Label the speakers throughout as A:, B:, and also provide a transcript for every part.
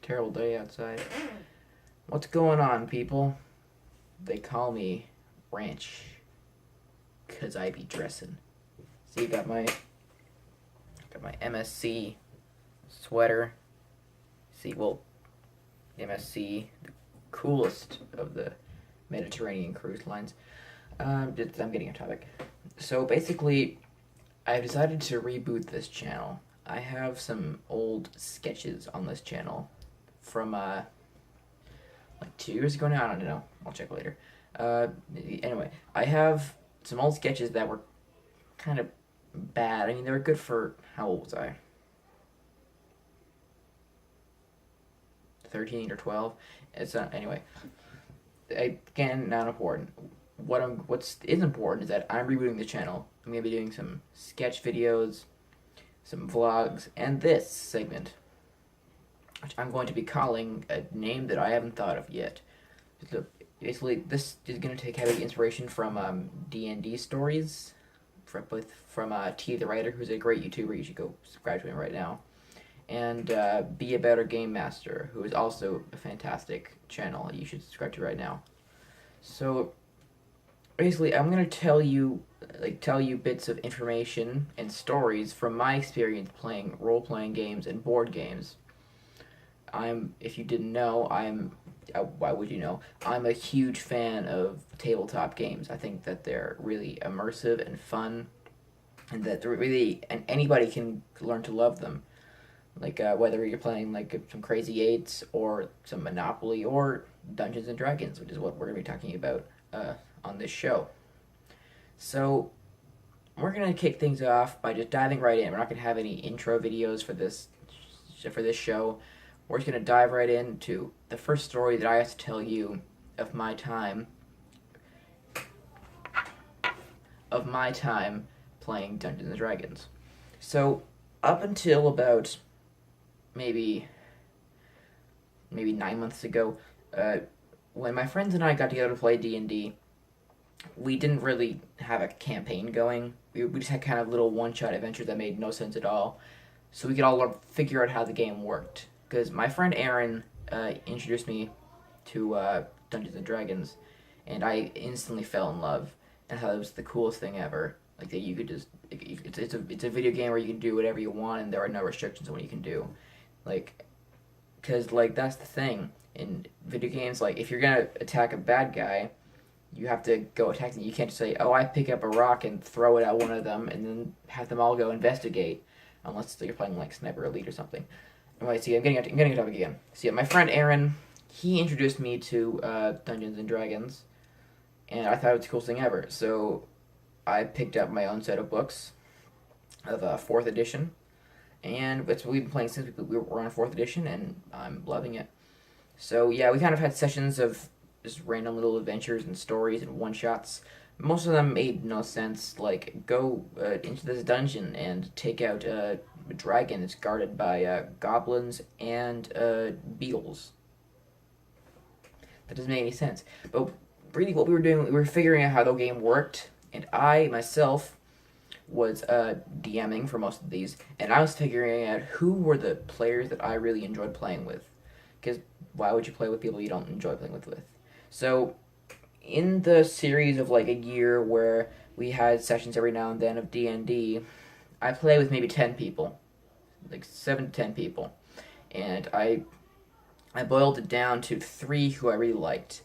A: Terrible day outside. What's going on, people? They call me Ranch, 'cause I be dressin'. See, got my MSC sweater. See, well, MSC, the coolest of the Mediterranean cruise lines. I'm getting off topic. So basically, I've decided to reboot this channel. I have some old sketches on this channel from like 2 years ago now. I don't know. I'll check later. Anyway, I have some old sketches that were kind of bad. I mean, they were good for, how old was I? 13 or 12. It's not, anyway. Again, not important. What's important is that I'm rebooting the channel. I'm gonna be doing some sketch videos, some vlogs, and this segment, which I'm going to be calling a name that I haven't thought of yet. So basically, this is going to take heavy inspiration from D&D stories, from T the Writer, who's a great YouTuber. You should go subscribe to him right now. And Be a Better Game Master, who is also a fantastic channel you should subscribe to right now. So basically, I'm going to tell you bits of information and stories from my experience playing role-playing games and board games. If you didn't know, why would you know? I'm a huge fan of tabletop games. I think that they're really immersive and fun, and that and anybody can learn to love them. Like, whether you're playing, like, some Crazy Eights, or some Monopoly, or Dungeons and Dragons, which is what we're going to be talking about on this show. So, we're going to kick things off by just diving right in. We're not going to have any intro videos for this show. We're just going to dive right into the first story that I have to tell you of my time playing Dungeons and Dragons. So, up until about maybe 9 months ago, when my friends and I got together to play D&D, we didn't really have a campaign going. We just had kind of little one-shot adventures that made no sense at all, so we could all figure out how the game worked. Because my friend Aaron introduced me to Dungeons and Dragons, and I instantly fell in love, and I thought it was the coolest thing ever. Like, that you could just, it's a video game where you can do whatever you want, and there are no restrictions on what you can do. Like, because, like, that's the thing. In video games, like, if you're going to attack a bad guy, you have to go attack them. You can't just say, oh, I pick up a rock and throw it at one of them, and then have them all go investigate, unless you're playing, like, Sniper Elite or something. Anyway, see, I'm getting a topic again. See, my friend Aaron, he introduced me to Dungeons and Dragons, and I thought it was the coolest thing ever. So I picked up my own set of books of 4th edition, and that's what we've been playing since we were on 4th edition, and I'm loving it. So yeah, we kind of had sessions of just random little adventures and stories and one-shots. Most of them made no sense, like, go into this dungeon and take out a dragon that's guarded by goblins and beetles. That doesn't make any sense. But really what we were doing, we were figuring out how the game worked, and I, myself, was DMing for most of these, and I was figuring out who were the players that I really enjoyed playing with. Because why would you play with people you don't enjoy playing with? So, in the series of like a year where we had sessions every now and then of D&D, I play with maybe 10 people, like 7 to 10 people, and I boiled it down to 3 who I really liked.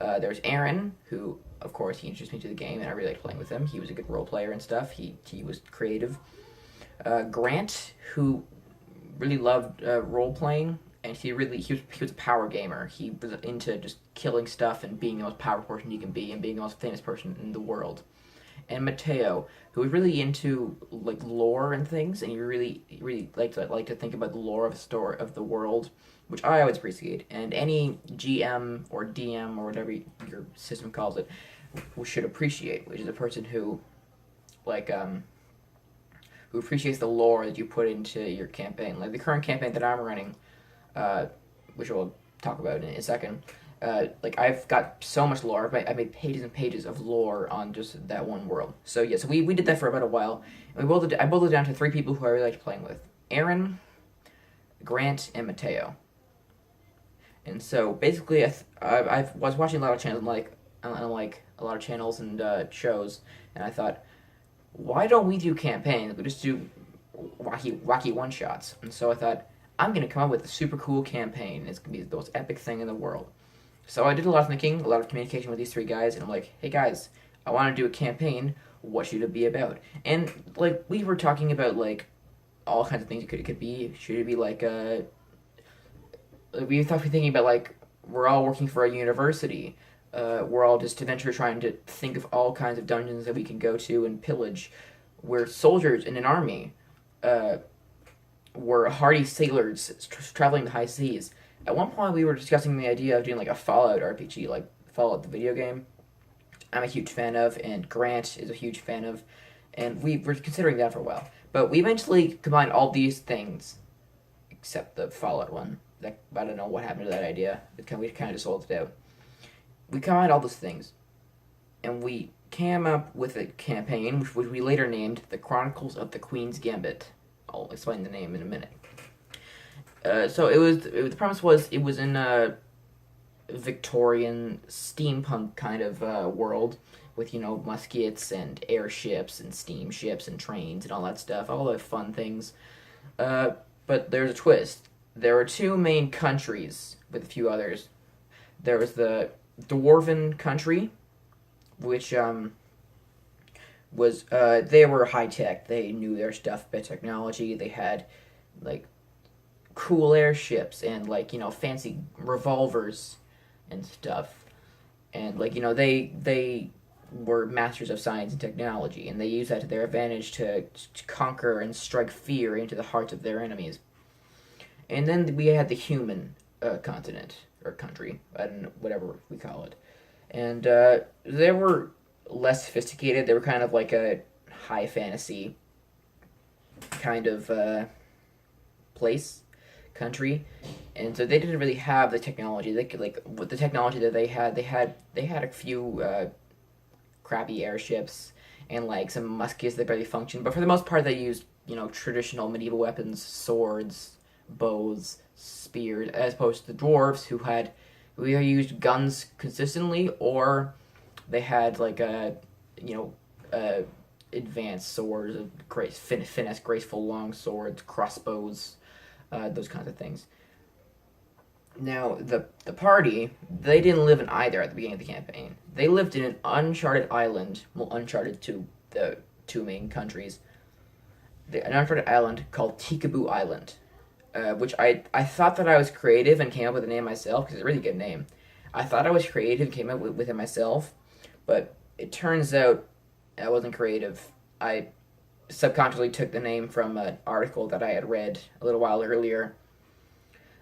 A: There's Aaron, who, of course, he introduced me to the game, and I really liked playing with him. He was a good role player and stuff. He was creative. Grant, who really loved role playing, and he was a power gamer. He was into just killing stuff and being the most powerful person he can be, and being the most famous person in the world. And Mateo, who was really into like lore and things, and he really liked to think about the lore of the story of the world, which I always appreciate. And any GM or DM or whatever your system calls it should appreciate, which is a person who who appreciates the lore that you put into your campaign. Like the current campaign that I'm running, which we'll talk about in a second. Like I've got so much lore. I made pages and pages of lore on just that one world. So yeah, so we did that for about a while. And I boiled it down to 3 people who I really liked playing with: Aaron, Grant, and Mateo. And so basically, I was watching a lot of channels, like a lot of channels and shows, and I thought, why don't we do campaigns? We just do wacky one shots. And so I thought, I'm gonna come up with a super cool campaign. It's gonna be the most epic thing in the world. So I did a lot of thinking, a lot of communication with these three guys, and I'm like, hey guys, I want to do a campaign. What should it be about? And like we were talking about like all kinds of things it could be. Should it be like we thought we were thinking about like we're all working for a university. We're all just adventurers trying to think of all kinds of dungeons that we can go to and pillage. We're soldiers in an army. Uh, we're hardy sailors traveling the high seas. At one point, we were discussing the idea of doing like a Fallout RPG, like Fallout the video game. I'm a huge fan of, and Grant is a huge fan of, and we were considering that for a while. But we eventually combined all these things, except the Fallout one. That I don't know what happened to that idea. We kind of just sold it out. We combined all those things, and we came up with a campaign which we later named The Chronicles of the Queen's Gambit. I'll explain the name in a minute. So the premise was it was in a Victorian steampunk kind of world with muskets and airships and steamships and trains and all that stuff, all the fun things. But there's a twist. There were two main countries with a few others. There was the Dwarven country, which was they were high tech. They knew their stuff about technology. They had like cool airships and like fancy revolvers and stuff, and like they were masters of science and technology, and they used that to their advantage to conquer and strike fear into the hearts of their enemies. And then we had the human continent or country, I don't know, whatever we call it, and they were less sophisticated. They were kind of like a high fantasy kind of country, and so they didn't really have the technology. They could with the technology that they had a few crappy airships and like some muskets that barely functioned. But for the most part, they used traditional medieval weapons, swords, bows, spears, as opposed to the dwarves who either used guns consistently or they had like advanced swords, finesse, graceful long swords, crossbows, those kinds of things. Now, the party, they didn't live in either at the beginning of the campaign. They lived in an uncharted island, well, uncharted to the two main countries, an uncharted island called Tikaboo Island, which I thought that I was creative and came up with the name myself, because it's a really good name. I thought I was creative and came up with it myself, but it turns out I wasn't creative. I subconsciously took the name from an article that I had read a little while earlier.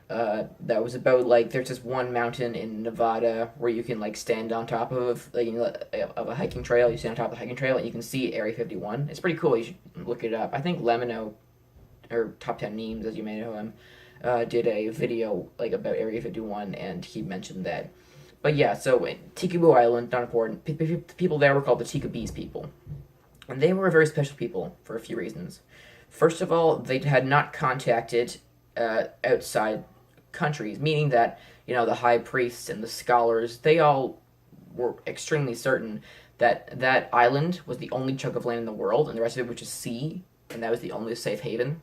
A: That was about like there's this one mountain in Nevada where you can like stand on top of of a hiking trail. You stand on top of the hiking trail and you can see Area 51. It's pretty cool. You should look it up. I think Lemino, or Top 10 Memes as you may know him, did a video like about Area 51 and he mentioned that. But yeah, so Tikaboo Island, not important. People there were called the Tikabees people. And they were very special people for a few reasons. First of all, they had not contacted outside countries, meaning that, the high priests and the scholars, they all were extremely certain that that island was the only chunk of land in the world, and the rest of it was just sea, and that was the only safe haven.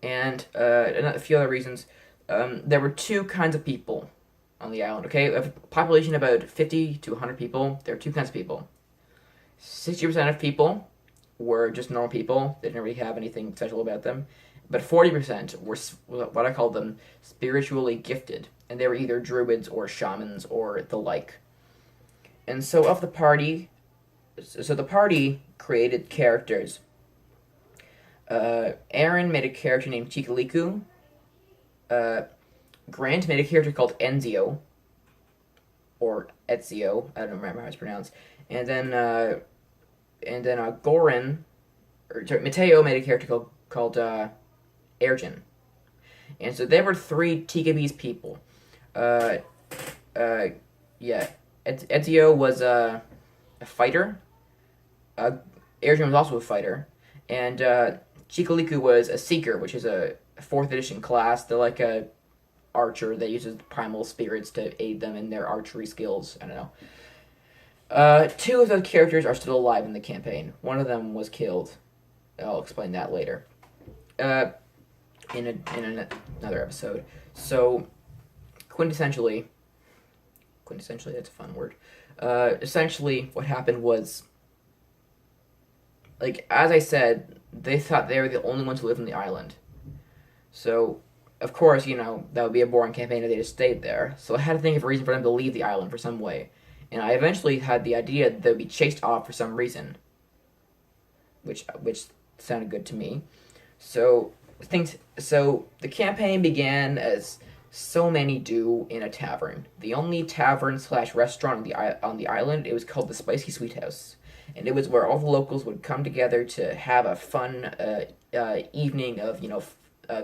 A: And a few other reasons. There were two kinds of people on the island, okay? A population of about 50 to 100 people. There are two kinds of people. 60% of people were just normal people. They didn't really have anything special about them. But 40% were what I call them spiritually gifted. And they were either druids or shamans or the like. And so of the party, the party created characters. Aaron made a character named Chikaliku. Grant made a character called Enzio. Or Ezio. I don't remember how it's pronounced. And then Goran, Mateo made a character called Ergen. And so there were three Tikabese people. Ezio was a fighter. Ergen was also a fighter. And Chikaliku was a seeker, which is a 4th edition class. They're like a archer that uses primal spirits to aid them in their archery skills. I don't know. Two of those characters are still alive in the campaign. One of them was killed. I'll explain that later. Uh, another episode. So, quintessentially, that's a fun word. Essentially, what happened was, like, as I said, they thought they were the only ones who lived on the island. So, of course, that would be a boring campaign if they just stayed there. So I had to think of a reason for them to leave the island for some way. And I eventually had the idea that they'd be chased off for some reason. Which sounded good to me. So the campaign began as so many do in a tavern. The only tavern/restaurant on the island. It was called the Spicy Sweet House, and it was where all the locals would come together to have a fun evening of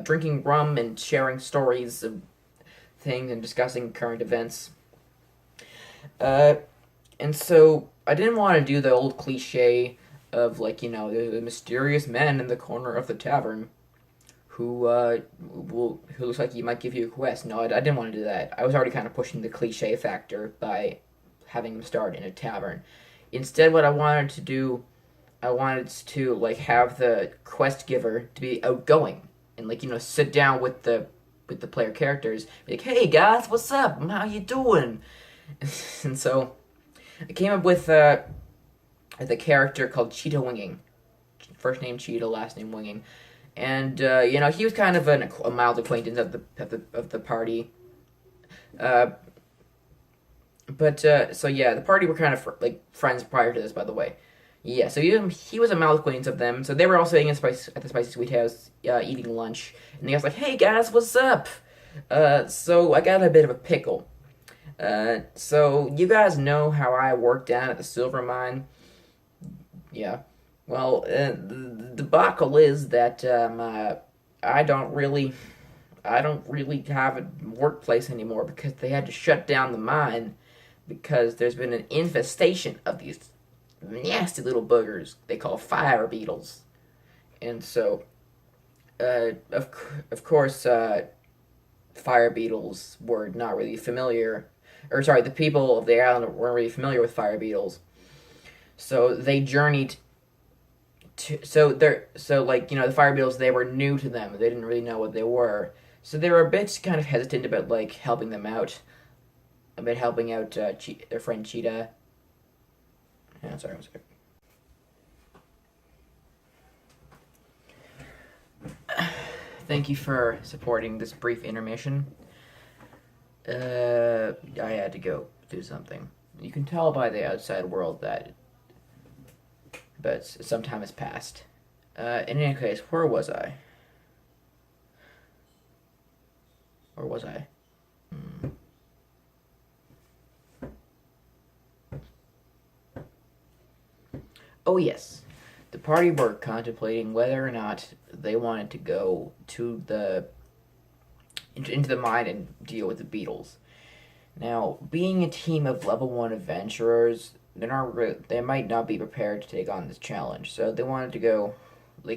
A: drinking rum and sharing stories of things and discussing current events. And so I didn't want to do the old cliche of the mysterious man in the corner of the tavern who looks like he might give you a quest. No, I didn't want to do that. I was already kind of pushing the cliche factor by having him start in a tavern. Instead, what I wanted to do, I wanted to have the quest giver to be outgoing and sit down with the player characters, be like, "Hey guys, what's up? How you doing?" And so I came up with the character called Cheetah Winging, first name Cheetah, last name Winging. And he was kind of a mild acquaintance of the party, the party were kind of friends prior to this, by the way. Yeah, so he was a mild acquaintance of them. So they were all sitting at the Spicy Sweet House, eating lunch, and the guy's like, "Hey guys, what's up? So I got a bit of a pickle. So you guys know how I work down at the silver mine? Yeah. Well, the debacle is that I don't really have a workplace anymore because they had to shut down the mine because there's been an infestation of these nasty little boogers they call fire beetles, and so of course fire beetles were not really familiar, or sorry, the people of the island weren't really familiar with fire beetles, so they journeyed. The fire beetles, they were new to them. They didn't really know what they were. So they were a bit kind of hesitant about, helping them out. Helping out their friend Cheetah. Yeah, sorry, one second. Thank you for supporting this brief intermission. I had to go do something. You can tell by the outside world but some time has passed. In any case, where was I? Or was I? Oh yes, the party were contemplating whether or not they wanted to go to into the mine and deal with the beetles. Now, being a team of level 1 adventurers, they might not be prepared to take on this challenge, so they wanted to go,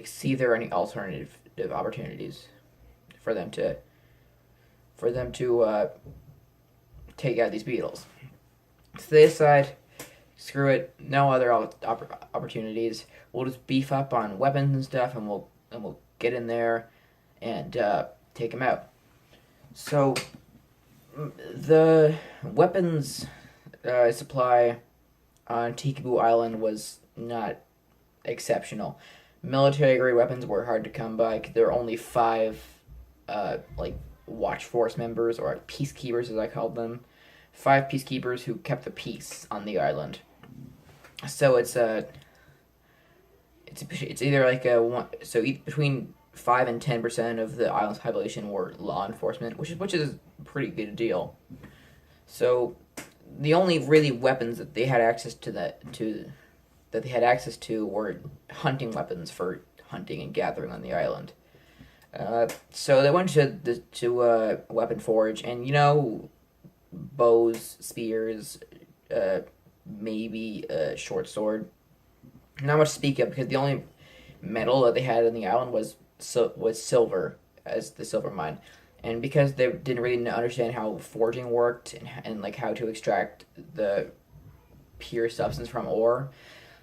A: see if there are any alternative opportunities for them to take out these beetles. So they decide, screw it, no other opportunities. We'll just beef up on weapons and stuff, and we'll get in there and take them out. So the weapons supply on Tikaboo Island was not exceptional. Military-grade weapons were hard to come by. There were only 5, watch force members, or peacekeepers as I called them. 5 peacekeepers who kept the peace on the island. So it's either between 5 and 10% of the island's population were law enforcement, which is a pretty good deal. So the only really weapons that they had access to were hunting weapons for hunting and gathering on the island. So they went to Weapon Forge, and bows, spears, maybe a short sword. Not much to speak of because the only metal that they had on the island was silver, as the silver mine, and because they didn't really understand how forging worked and like how to extract the pure substance from ore,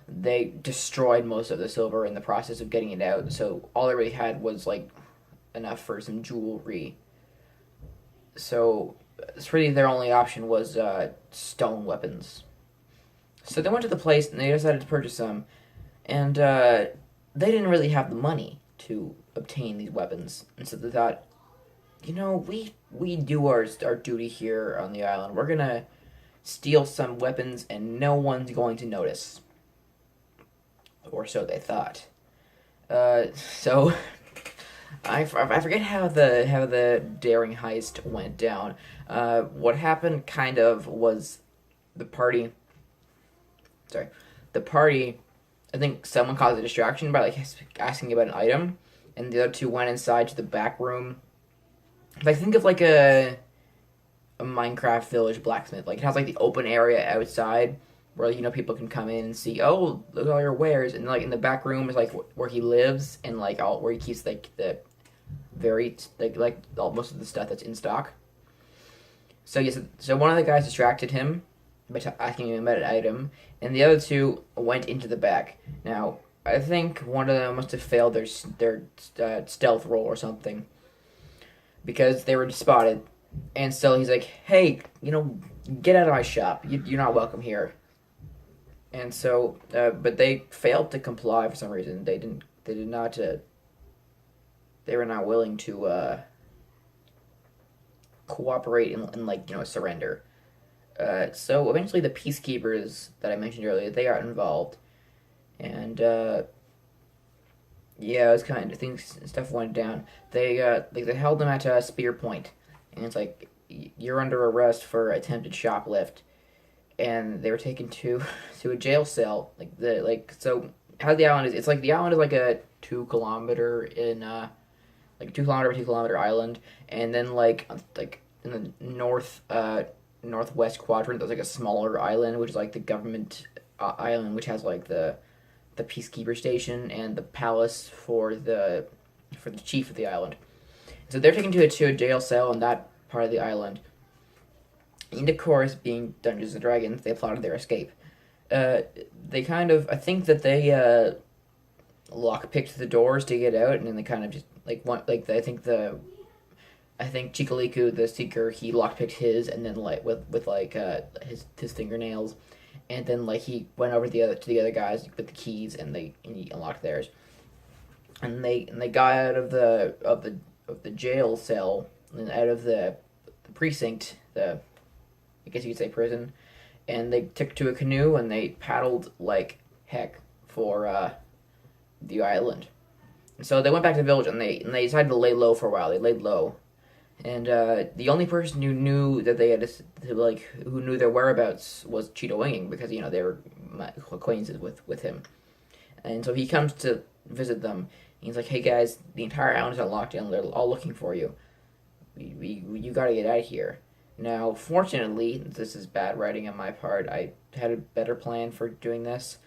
A: they destroyed most of the silver in the process of getting it out. So all they really had was like enough for some jewelry. So it's really their only option was stone weapons. So they went to the place and they decided to purchase some, and they didn't really have the money to obtain these weapons, and so they thought, we do our duty here on the island. We're gonna steal some weapons, and no one's going to notice, or so they thought. So I forget how the daring heist went down. What happened kind of was the party. Sorry, the party. I think someone caused a distraction by like asking about an item, and the other two went inside to the back room. Like think of like a Minecraft village blacksmith. Like it has like the open area outside where people can come in and see. Oh, look at all your wares, and like in the back room is like where he lives and like all where he keeps like the very most of the stuff that's in stock. So yes, so one of the guys distracted him by asking him about an item, and the other two went into the back. Now I think one of them must have failed their stealth roll or something because they were spotted, and so he's like, "Hey, get out of my shop. You're not welcome here." And so, but they failed to comply for some reason. They did not. They were not willing to cooperate and surrender. So eventually the peacekeepers that I mentioned earlier, they got involved. And yeah, it was kind of things stuff went down. They held them at spear point, and it's like you're under arrest for attempted shoplift, and they were taken to a jail cell. So how the island is, it's like the island is like a 2 kilometer in 2 kilometer by 2 kilometer island, and then like in the northwest quadrant there's like a smaller island which is like the government island, which has like the peacekeeper station and the palace for the chief of the island. So they're taken to a jail cell in that part of the island. And of course, being Dungeons and Dragons, they plotted their escape. They kind of, I think that they lockpicked the doors to get out, and then they kind of just I think Chikaliku, the Seeker, he lockpicked his, and then with his fingernails, and then he went over to the other guys with the keys, and he unlocked theirs, and they got out of the jail cell and out of the precinct, I guess you could say prison, and they took to a canoe and they paddled like heck for the island. So they went back to the village and they decided to lay low for a while. They laid low, and the only person who knew that they had who knew their whereabouts was Cheeto Winging, because they were acquaintances with him, and so he comes to visit them. And he's like, "Hey guys, the entire island is on lockdown. They're all looking for you. You got to get out of here." Now, fortunately, this is bad writing on my part. I had a better plan for doing this,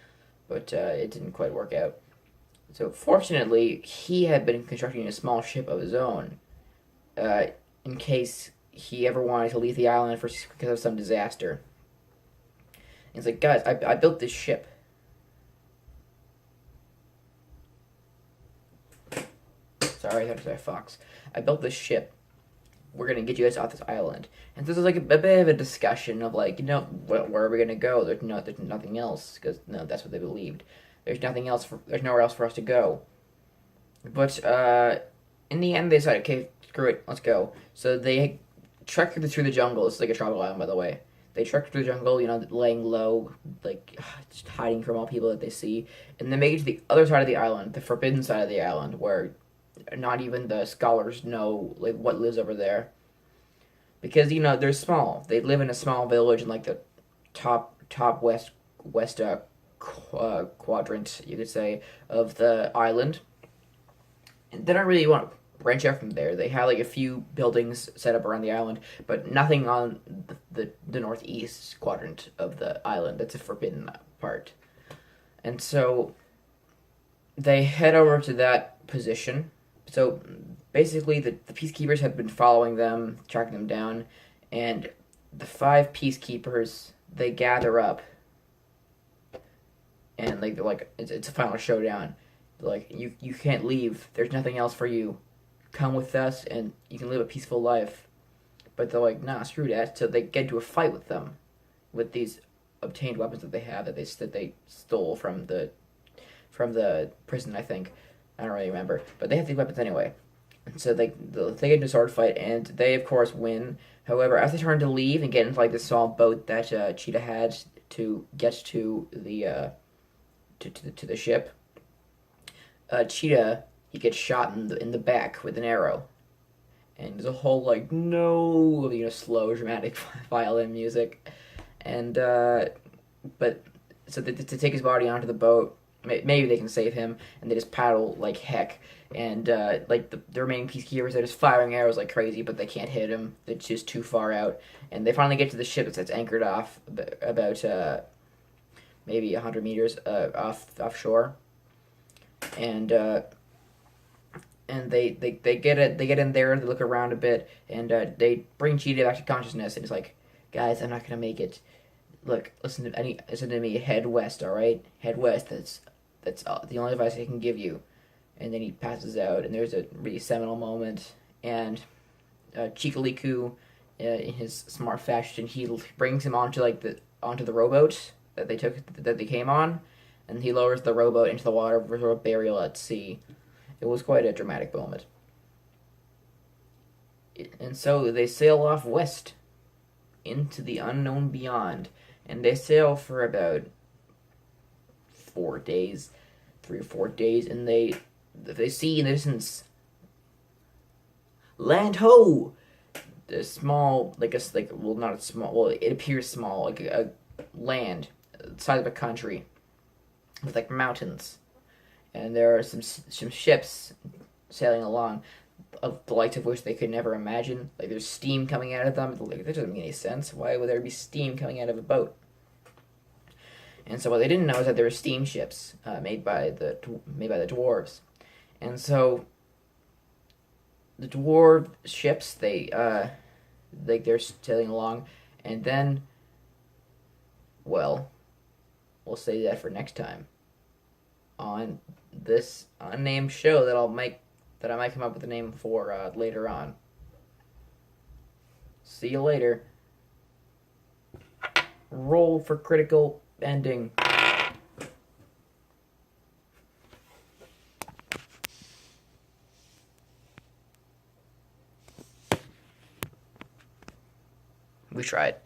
A: but it didn't quite work out. So fortunately, he had been constructing a small ship of his own, in case he ever wanted to leave the island because of some disaster. And he's like, "Guys, I built this ship." Sorry, I thought it was a fox. "I built this ship. We're going to get you guys off this island." And this is like a bit of a discussion of where are we going to go? There's nothing else, because that's what they believed. There's nowhere else for us to go. But in the end, they decided, okay, screw it, let's go. So they trekked through the jungle. It's like a tropical island, by the way. They trekked through the jungle, laying low, just hiding from all people that they see. And they make it to the other side of the island, the forbidden side of the island, where not even the scholars know what lives over there, because they're small. They live in a small village in the top west quadrant, you could say, of the island, and they don't really want to branch out from there. They have a few buildings set up around the island, but nothing on the northeast quadrant of the island. That's a forbidden part, and so they head over to that position. So basically, the peacekeepers have been following them, tracking them down, and the five peacekeepers they gather up, and like they're like it's a final showdown. They're like you can't leave. There's nothing else for you. Come with us, and you can live a peaceful life. But they're like, nah, screw that. So they get into a fight with them, with these obtained weapons that they have that they stole from the prison. I think I don't really remember, but they have these weapons anyway. And so they get into a sword fight, and they of course win. However, as they turn to leave and get into like this small boat that Cheetah had to get to the ship, Cheetah he gets shot in the back with an arrow, and there's a whole like no slow dramatic violin music, and but so to take his body onto the boat, maybe they can save him, and they just paddle like heck, and like the remaining peacekeepers are just firing arrows like crazy, but they can't hit him. It's just too far out, and they finally get to the ship that's anchored off about maybe 100 meters offshore, and they get in there, they look around a bit, and they bring Cheetah back to consciousness, and it's like, guys, I'm not gonna make it. Look, listen to me. Head west, all right. Head west. That's the only advice I can give you. And then he passes out, and there's a really seminal moment, and Chikaliku, in his smart fashion, he brings him onto the rowboat that they came on, and he lowers the rowboat into the water for a burial at sea. It was quite a dramatic moment. And so they sail off west into the unknown beyond, and they sail for about 4 days, 3 or 4 days, and they see in the distance land ho, a small not a small, well, it appears small, like a land the size of a country with like mountains, and there are some ships sailing along, of the likes of which they could never imagine. Like there's steam coming out of them. Like that doesn't make any sense. Why would there be steam coming out of a boat? And so what they didn't know is that there were steamships made by the dwarves, and so the dwarf ships they're sailing along, and then, well, we'll save that for next time on this unnamed show that I might come up with a name for later on. See you later. Roll for critical ending. We tried.